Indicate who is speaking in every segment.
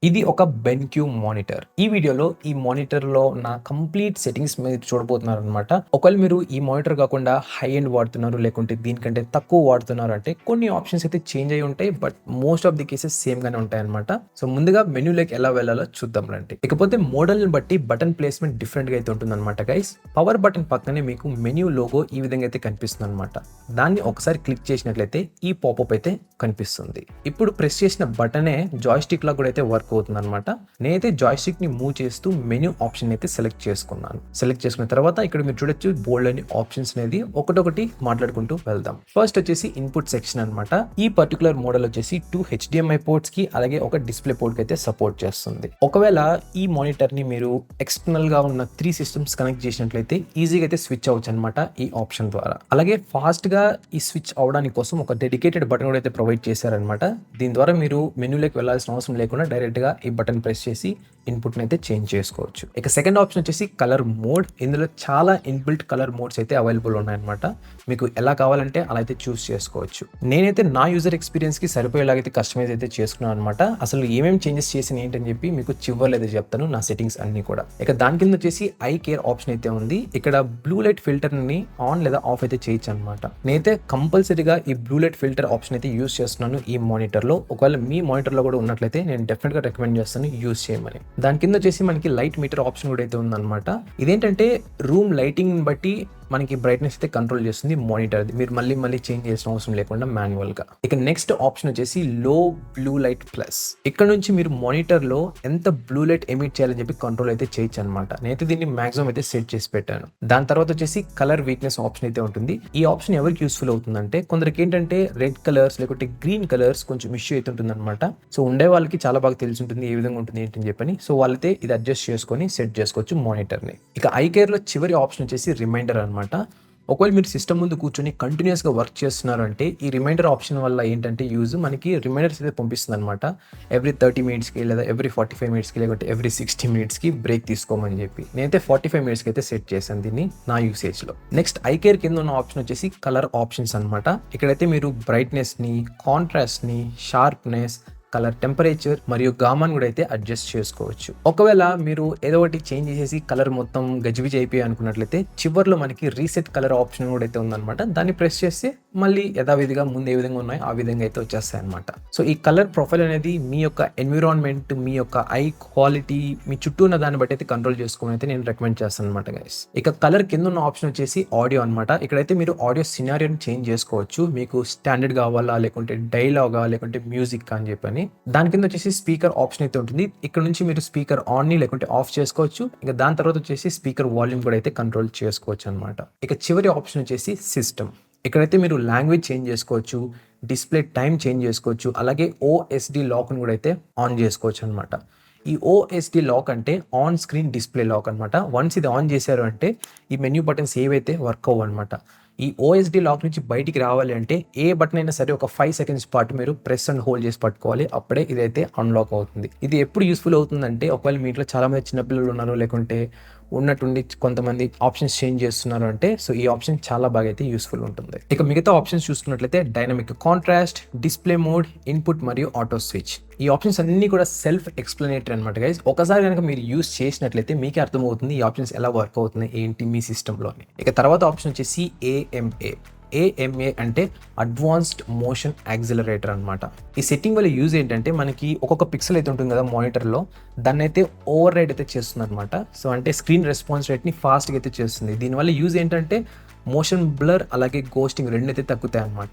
Speaker 1: ఇది ఒక BenQ monitor. ఈ వీడియోలో ఈ మానిటర్‌లో నా కంప్లీట్ సెట్టింగ్స్ మీరు చూడబోతున్నారనమాట. ఒకవేళ మీరు ఈ మానిటర్ కాకుండా హై ఎండ్ వాడుతున్నారు, లేకుంటే దీనికంటే తక్కువ వాడుతున్నారు అంటే కొన్ని ఆప్షన్స్ అయితే చేంజ్ అయ్యి ఉంటాయి. But most of the cases same గానే ఉంటాయన్నమాట. సో ముందుగా మెనూలోకి ఎలా వెళ్ళాలో చూద్దాం రండి. ఇకపోతే మోడల్‌ని బట్టి బటన్ ప్లేస్‌మెంట్ డిఫరెంట్‌గా అయితే ఉంటుందన్నమాట గైస్. పవర్ బటన్ పక్కనే మీకు మెన్యూ లోగో ఈ విధంగా అయితే కనిపిస్తుందన్నమాట. దాన్ని ఒకసారి క్లిక్ చేసినట్లయితే ఈ పాపప్ అయితే కనిపిస్తుంది. ఇప్పుడు ప్రెస్ చేసిన బటనే జాయ్‌స్టిక్ లా కూడా అయితే వర్క్ అవుతుంది అనమాట. నేనైతే జాయ్‌స్టిక్ ని మూవ్ చేస్తూ మెనూ ఆప్షన్ అయితే సెలెక్ట్ చేసుకున్నాను. సెలెక్ట్ చేసుకున్న తర్వాత ఇక్కడ మీరు చూడొచ్చు బోల్డ్ అని ఆప్షన్స్ అనేది ఒకటొకటి మాట్లాడుకుంటూ వెళ్దాం. ఫస్ట్ వచ్చేసి ఇన్పుట్ సెక్షన్ అనమాట. ఈ పర్టికులర్ మోడల్ వచ్చేసి 2 HDMI పోర్ట్స్ కి అలాగే ఒక డిస్ప్లే పోర్ట్ కి అయితే సపోర్ట్ చేస్తుంది. ఒకవేళ ఈ మానిటర్ ని మీరు ఎక్స్టర్నల్ గా ఉన్న 3 సిస్టమ్స్ కనెక్ట్ చేసినట్లయితే ఈజీగా అయితే స్విచ్ అవ్వచ్చు అనమాట ఈ ఆప్షన్ ద్వారా. అలాగే ఫాస్ట్ గా ఈ స్విచ్ అవడానికి కోసం ఒక డెడికేటెడ్ బటన్ కూడా అయితే ప్రొవైడ్ చేశారనమాట. దీని ద్వారా మీరు మెనూలోకి వెళ్ళాల్సిన అవసరం లేకుండా డైరెక్ట్ గా ఈ బటన్ ప్రెస్ చేసి ఇన్పుట్ అయితే చేంజ్ చేసుకోవచ్చు. ఇక సెకండ్ ఆప్షన్ వచ్చేసి కలర్ మోడ్. ఇందులో చాలా ఇన్బిల్ట్ కలర్ మోడ్స్ అయితే అవైలబుల్ ఉన్నాయన్నమాట. మీకు ఎలా కావాలంటే అలా అయితే చూస్ చేసుకోవచ్చు. నేనైతే నా యూజర్ ఎక్స్పీరియన్స్ కి సరిపోయేలాగైతే కస్టమైజ్ అయితే చేసుకున్నాను అనమాట. అసలు ఏమేమి చేంజెస్ చేసిన ఏంటని చెప్పి మీకు చివర్లో అయితే చెప్తాను నా సెట్టింగ్స్ అన్ని కూడా. ఇక దాని కింద వచ్చేసి ఐ కేర్ ఆప్షన్ అయితే ఉంది. ఇక్కడ బ్లూ లైట్ ఫిల్టర్ ని ఆన్ లేదా ఆఫ్ అయితే చేయొచ్చు అనమాట. నేనైతే కంపల్సరీగా ఈ బ్లూ లైట్ ఫిల్టర్ ఆప్షన్ అయితే యూస్ చేస్తున్నాను ఈ మానిటర్ లో. ఒకవేళ మీ మానిటర్ లో కూడా ఉన్నట్లయితే నేను డెఫినెట్ గా రికమెండ్ చేస్తాను యూస్ చేయమని. దాని కింద వచ్చేసి మనకి లైట్ మీటర్ ఆప్షన్ కూడా అయితే ఉందన్నమాట. ఇదేంటంటే రూమ్ లైటింగ్ బట్టి మనకి బ్రైట్నెస్ అయితే కంట్రోల్ చేస్తుంది మానిటర్. మీరు మళ్ళీ చేంజ్ చేసిన అవసరం లేకుండా మాన్యువల్ గా. ఇక నెక్స్ట్ ఆప్షన్ వచ్చేసి లో బ్లూ లైట్ ప్లస్. ఇక్కడ నుంచి మీరు మానిటర్ లో ఎంత బ్లూ లైట్ ఎమిట్ చేయాలని చెప్పి కంట్రోల్ అయితే చేయొచ్చు అనమాట. నేనైతే దీన్ని మాక్సిమం అయితే సెట్ చేసి పెట్టాను. దాని తర్వాత వచ్చేసి కలర్ వీక్నెస్ ఆప్షన్ అయితే ఉంటుంది. ఈ ఆప్షన్ ఎవరికి యూస్ఫుల్ అవుతుందంటే కొందరికి ఏంటంటే రెడ్ కలర్స్ లేకుంటే గ్రీన్ కలర్స్ కొంచెం ఇష్యూ అయితే ఉంటుంది అనమాట. సో ఉండే వాళ్ళకి చాలా బాగా తెలిసి ఉంటుంది ఏ విధంగా ఉంటుంది ఏంటని చెప్పని. సో వాళ్ళైతే ఇది అడ్జస్ట్ చేసుకొని సెట్ చేసుకోవచ్చు మానిటర్ ని. ఇక ఐ కేర్ లో చివరి ఆప్షన్ వచ్చేసి రిమైండర్ అనమాట. ఒకవేళ మీరు సిస్టమ్ ముందు కూర్చొని కంటిన్యూస్గా వర్క్ చేస్తున్నారు అంటే ఈ రిమైండర్ ఆప్షన్ వల్ల ఏంటంటే యూజ్ మనకి రిమైండర్స్ అయితే పంపిస్తుంది అనమాట. ఎవ్రీ 30 మినిట్స్కి లేదా ఎవ్రీ 45 మినిట్స్కి లేకపోతే ఎవ్రీ 60 మినిట్స్కి బ్రేక్ తీసుకోమని చెప్పి. నేనైతే 45 మినిట్స్కి అయితే సెట్ చేశాను దీన్ని నా యూసేజ్లో. నెక్స్ట్ ఐ కేర్ కింద ఉన్న ఆప్షన్ వచ్చేసి కలర్ ఆప్షన్స్ అనమాట. ఇక్కడైతే మీరు బ్రైట్నెస్ని, కాంట్రాస్ట్ని, షార్ప్నెస్, కలర్ టెంపరేచర్ మరియు గామాన్ కూడా అయితే అడ్జస్ట్ చేసుకోవచ్చు. ఒకవేళ మీరు ఏదో ఒకటి చేంజ్ చేసేసి కలర్ మొత్తం గజిబిజి అయిపోయి అనుకున్నట్లయితే చివర్లో మనకి రీసెట్ కలర్ ఆప్షన్ కూడా అయితే ఉందన్నమాట. దాన్ని ప్రెస్ చేస్తే మళ్ళీ యథావిధిగా ముందు ఏ విధంగా ఉన్నాయో ఆ విధంగా అయితే వచ్చేస్తాయి అనమాట. సో ఈ కలర్ ప్రొఫైల్ అనేది మీ యొక్క ఎన్విరాన్మెంట్, మీ యొక్క ఐ క్వాలిటీ, మీ చుట్టూ ఉన్న దాన్ని బట్టి అయితే కంట్రోల్ చేసుకోమని అయితే నేను రికమెండ్ చేస్తాను అనమాట గైస్. ఇక కలర్ కింద ఉన్న ఆప్షన్ వచ్చేసి ఆడియో అనమాట. ఇక్కడైతే మీరు ఆడియో సినారియోని చేంజ్ చేసుకోవచ్చు. మీకు స్టాండర్డ్ కావాలా, లేకుంటే డైలాగా, లేకుంటే మ్యూజిక్ అని చెప్పని. దాని కింద వచ్చేసి స్పీకర్ ఆప్షన్ అయితే ఉంటుంది. ఇక్కడ నుంచి మీరు స్పీకర్ ఆన్ ని లేకుంటే ఆఫ్ చేసుకోవచ్చు. ఇక దాని తర్వాత వచ్చేసి స్పీకర్ వాల్యూమ్ కూడా అయితే కంట్రోల్ చేసుకోవచ్చు అనమాట. ఇక చివరి ఆప్షన్ వచ్చేసి సిస్టమ్. ఇక్కడైతే మీరు లాంగ్వేజ్ చేంజ్ చేసుకోవచ్చు, డిస్ప్లే టైం చేంజ్ చేసుకోవచ్చు, అలాగే ఓఎస్డి లాక్ని కూడా అయితే ఆన్ చేసుకోవచ్చు అనమాట. ఈ ఓఎస్డి లాక్ అంటే ఆన్ స్క్రీన్ డిస్ప్లే లాక్ అనమాట. వన్స్ ఇది ఆన్ చేశారు అంటే ఈ మెన్యూ బటన్స్ ఏవైతే వర్క్ అవ్వవు అనమాట. ఈ ఓఎస్డి లాక్ నుంచి బయటికి రావాలి అంటే ఏ బటన్ అయినా సరే ఒక 5 సెకండ్స్ పాటు మీరు ప్రెస్ అండ్ హోల్డ్ చేసి పట్టుకోవాలి. అప్పుడే ఇదైతే అన్లాక్ అవుతుంది. ఇది ఎప్పుడు యూస్ఫుల్ అవుతుందంటే ఒకవేళ మీ ఇంట్లో చాలా మంది చిన్నపిల్లలు ఉన్నారు, లేకుంటే ఉన్నట్టుండి కొంతమంది ఆప్షన్స్ చేంజ్ చేస్తున్నారు అంటే సో ఈ ఆప్షన్ చాలా బాగా అయితే యూస్ఫుల్ ఉంటుంది. ఇక మిగతా ఆప్షన్స్ చూసుకున్నట్లయితే dynamic contrast, display mode, input మరియు ఆటో స్విచ్. ఈ ఆప్షన్స్ అన్ని కూడా సెల్ఫ్ ఎక్స్ప్లెనేటరీ అనమాట గైస్. ఒకసారి కనుక మీరు యూస్ చేసినట్లయితే మీకే అర్థమవుతుంది ఈ ఆప్షన్స్ ఎలా వర్క్ అవుతున్నాయి ఏంటి మీ సిస్టంలోని. ఇక తర్వాత ఆప్షన్ వచ్చేసి ఏఎంఏ అంటే అడ్వాన్స్డ్ మోషన్ యాక్సిలరేటర్ అనమాట. ఈ సెట్టింగ్ వల్ల యూజ్ ఏంటంటే మనకి ఒక్కొక్క పిక్సెల్ అయితే ఉంటుంది కదా మానిటర్లో, దాన్ని అయితే ఓవర్ రైడ్ అయితే చేస్తుంది అనమాట. సో అంటే స్క్రీన్ రెస్పాన్స్ రేట్ని ఫాస్ట్గా అయితే చేస్తుంది. దీనివల్ల యూజ్ ఏంటంటే మోషన్ బ్లర్ అలాగే గోస్టింగ్ రెండు అయితే తగ్గుతాయి అనమాట.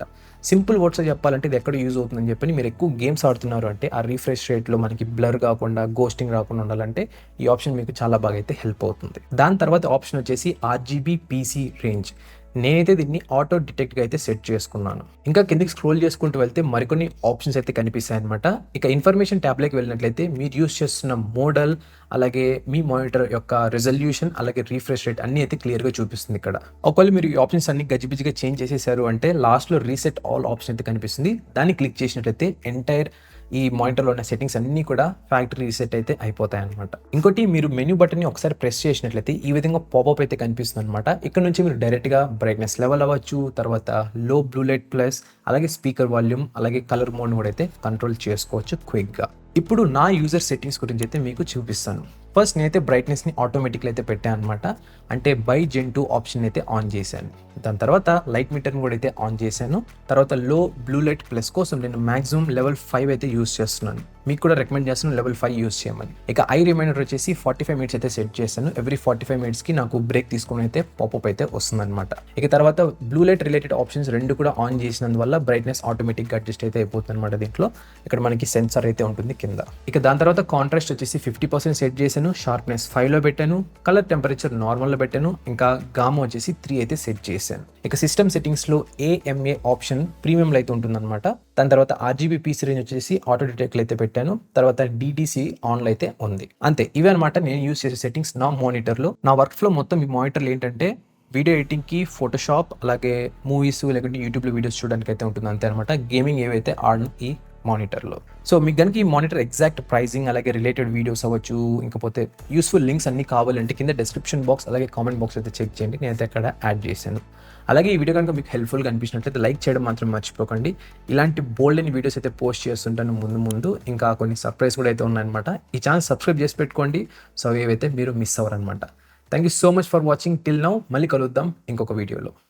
Speaker 1: సింపుల్ వర్డ్స్లో చెప్పాలంటే ఇది ఎక్కడ యూజ్ అవుతుందని చెప్పి మీరు ఎక్కువ గేమ్స్ ఆడుతున్నారు అంటే ఆ రిఫ్రెష్ రేట్లో మనకి బ్లర్ కాకుండా గోస్టింగ్ రాకుండా ఉండాలంటే ఈ ఆప్షన్ మీకు చాలా బాగా అయితే హెల్ప్ అవుతుంది. దాని తర్వాత ఆప్షన్ వచ్చేసి RGB PC రేంజ్. నేనైతే దీన్ని ఆటో డిటెక్ట్గా అయితే సెట్ చేసుకున్నాను. ఇంకా కిందకి స్క్రోల్ చేసుకుంటూ వెళ్తే మరికొన్ని ఆప్షన్స్ అయితే కనిపిస్తాయి అనమాట. ఇక ఇన్ఫర్మేషన్ ట్యాబ్లోకి వెళ్ళినట్లయితే మీరు యూస్ చేస్తున్న మోడల్, అలాగే మీ మానిటర్ యొక్క రెజల్యూషన్, అలాగే రీఫ్రెష్ రేట్ అన్ని అయితే క్లియర్గా చూపిస్తుంది ఇక్కడ. ఒకవేళ మీరు ఈ ఆప్షన్స్ అన్ని గజిబిజిగా చేంజ్ చేసేసారు అంటే లాస్ట్లో రీసెట్ ఆల్ ఆప్షన్ అయితే కనిపిస్తుంది. దాన్ని క్లిక్ చేసినట్లయితే ఎంటైర్ ఈ మానిటర్లో ఉన్న సెట్టింగ్స్ అన్నీ కూడా ఫ్యాక్టరీ రీసెట్ అయితే అయిపోతాయి అనమాట. ఇంకోటి మీరు మెనూ బటన్ని ఒకసారి ప్రెస్ చేసినట్లయితే ఈ విధంగా పాపప్ అయితే కనిపిస్తుంది అనమాట. ఇక్కడ నుంచి మీరు డైరెక్ట్గా బ్రైట్నెస్ లెవెల్ అవ్వచ్చు, తర్వాత లో బ్లూ లైట్ ప్లస్, అలాగే స్పీకర్ వాల్యూమ్, అలాగే కలర్ మోడ్ కూడా అయితే కంట్రోల్ చేసుకోవచ్చు క్విక్గా. ఇప్పుడు నా యూజర్ సెట్టింగ్స్ గురించి అయితే మీకు చూపిస్తాను. ఫస్ట్ నేనైతే బ్రైట్నెస్ని ఆటోమేటిక్గా అయితే పెట్టాను అనమాట. అంటే బై జెన్ 2 ఆప్షన్ అయితే ఆన్ చేశాను. దాని తర్వాత లైట్ మీటర్ని కూడా అయితే ఆన్ చేశాను. తర్వాత లో బ్లూ లైట్ ప్లస్ కోసం నేను మాక్సిమం లెవెల్ 5 అయితే యూస్ చేస్తున్నాను. మీకు కూడా రికమెండ్ చేస్తున్నాను లెవెల్ 5 యూస్ చేయమని. ఇక ఐ రిమైండర్ వచ్చేసి 45 మినిట్స్ అయితే సెట్ చేశాను. ఎవ్రీ 45 మినిట్స్కి నాకు బ్రేక్ తీసుకొని అయితే పాపప్ అయితే వస్తుందన్నమాట. ఇక తర్వాత బ్లూ లైట్ రిలేటెడ్ ఆప్షన్స్ రెండు కూడా ఆన్ చేసినందువల్ల బ్రైట్నెస్ ఆటోమేటిక్గా అడ్జస్ట్ అయితే అయిపోతుంది అనమాట. దీంట్లో ఇక్కడ మనకి సెన్సార్ అయితే ఉంటుంది కింద. ఇక దాని తర్వాత కాంట్రాస్ట్ వచ్చేసి 50% సెట్ చేశాను. షార్ప్నెస్ 5లో పెట్టాను. కలర్ టెంపరేచర్ నార్మల్లో పెట్టాను. ఇంకా గామా వచ్చేసి 3 అయితే సెట్ చేశాను. ఇక సిస్టమ్ సెట్టింగ్స్లో AMA ఆప్షన్ ప్రీమియంలో అయితే ఉంటుందన్నమాట. దాని తర్వాత RGB పీసీ రేంజ్ వచ్చేసి ఆటో డిటెక్ట్లో అయితే పెట్టాను. తర్వాత DTC ఆన్లో అయితే ఉంది. అంతే, ఇవే అనమాట నేను యూస్ చేసే సెట్టింగ్స్ నా మానిటర్లో. నా వర్క్ ఫ్లో మొత్తం ఈ మానిటర్లు ఏంటంటే వీడియో ఎడిటింగ్కి, ఫోటోషాప్, అలాగే మూవీస్ లేకుంటే యూట్యూబ్లో వీడియోస్ చూడడానికి అయితే ఉంటుంది అంతే అనమాట. గేమింగ్ ఏవైతే ఆడను ఈ మానిటర్లో. సో మీకు కనుక ఈ మానిటర్ ఎగ్జాక్ట్ ప్రైజింగ్ అలాగే రిలేటెడ్ వీడియోస్ అవ్వచ్చు, ఇంకపోతే యూస్ఫుల్ లింక్స్ అన్ని కావాలంటే కింద డిస్క్రిప్షన్ బాక్స్ అలాగే కామెంట్ బాక్స్ అయితే చెక్ చేయండి. నేనైతే అక్కడ యాడ్ చేశాను. అలాగే ఈ వీడియో కనుక మీకు హెల్ప్ఫుల్గా అనిపించినట్లయితే లైక్ చేయడం మాత్రం మర్చిపోకండి. ఇలాంటి బోల్డ్ అని వీడియోస్ అయితే పోస్ట్ చేస్తుంటాను ముందు. ఇంకా కొన్ని సర్ప్రైజ్ కూడా అయితే ఉన్నాయన్నమాట. ఈ ఛానల్ సబ్స్క్రైబ్ చేసి పెట్టుకోండి. సో ఏవైతే మీరు మిస్ అవ్వరనమాట. Thank you so much for watching till now. మళ్ళీ కలుద్దాం ఇంకొక వీడియోలో.